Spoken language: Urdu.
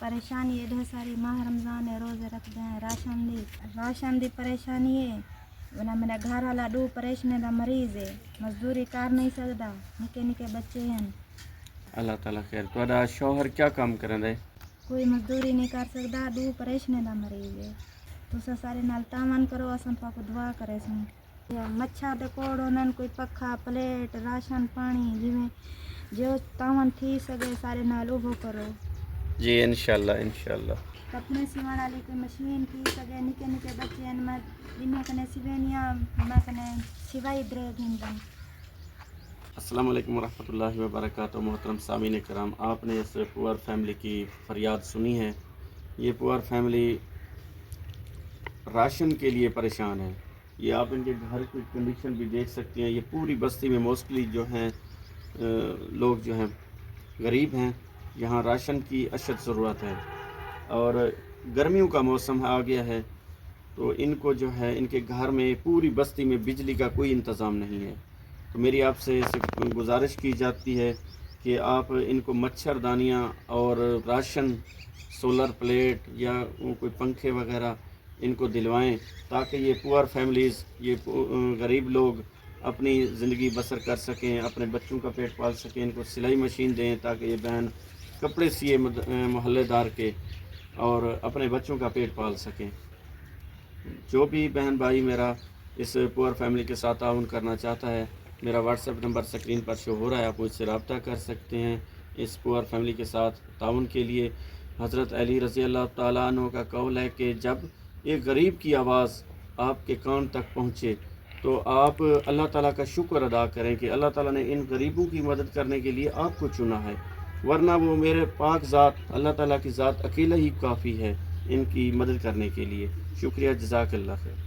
پریشانی ہے ڈھیر ساری، ماہ رمضان ہے، روزے رکھتے ہیں، راشن دی پریشانی ہے، ورنہ میرا گھر والا دو پریشانی دا مریض ہے، مزدوری کر نہیں سکتا، نکے نکے بچے ہیں۔ اللہ تعالیٰ خیر۔ تہاڈا شوہر کیا کام کرن دے؟ کوئی مزدوری نہیں کر سکتا، دو پریشانی دا مریض ہے۔ تسا سارے نال تعاون کرو، اساں پاک دعا کرے سن۔ مچھا دے کوڑ انہاں کوئی پکھا، پلیٹ، راشن پانی، جویں جو تعاون تھی سکے سارے نال وہ کرو۔ جی انشاءاللہ انشاءاللہ۔ کپڑے سیون والی کوئی مشین تھی سکے، نکے نکے بچے ہیں، میں جنہیں کنے سیونیاں میں کنے سوائی درے گھنٹن۔ السلام علیکم ورحمۃ اللہ وبرکاتہ۔ محترم سامعین کرام، آپ نے اس پور فیملی کی فریاد سنی ہے۔ یہ پور فیملی راشن کے لیے پریشان ہے۔ یہ آپ ان کے گھر کی کنڈیشن بھی دیکھ سکتے ہیں۔ یہ پوری بستی میں موسٹلی جو ہیں لوگ جو ہیں غریب ہیں، یہاں راشن کی اشد ضرورت ہے، اور گرمیوں کا موسم آ گیا ہے، تو ان کو جو ہے ان کے گھر میں پوری بستی میں بجلی کا کوئی انتظام نہیں ہے۔ تو میری آپ سے صرف گزارش کی جاتی ہے کہ آپ ان کو مچھردانیاں اور راشن، سولر پلیٹ یا کوئی پنکھے وغیرہ ان کو دلوائیں، تاکہ یہ پور فیملیز، یہ غریب لوگ اپنی زندگی بسر کر سکیں، اپنے بچوں کا پیٹ پال سکیں۔ ان کو سلائی مشین دیں تاکہ یہ بہن کپڑے سیے محلے دار کے اور اپنے بچوں کا پیٹ پال سکیں۔ جو بھی بہن بھائی میرا اس پور فیملی کے ساتھ تعاون کرنا چاہتا ہے، میرا واٹس ایپ نمبر سکرین پر شو ہو رہا ہے، آپ مجھ سے رابطہ کر سکتے ہیں۔ اس پور فیملی کے ساتھ تعاون کے لیے حضرت علی رضی اللہ تعالیٰ عنہ کا قول ہے کہ جب ایک غریب کی آواز آپ کے کان تک پہنچے تو آپ اللہ تعالیٰ کا شکر ادا کریں کہ اللہ تعالیٰ نے ان غریبوں کی مدد کرنے کے لیے آپ کو چنا ہے، ورنہ وہ میرے پاک ذات اللہ تعالیٰ کی ذات اکیلا ہی کافی ہے ان کی مدد کرنے کے لیے۔ شکریہ، جزاک اللہ خیر۔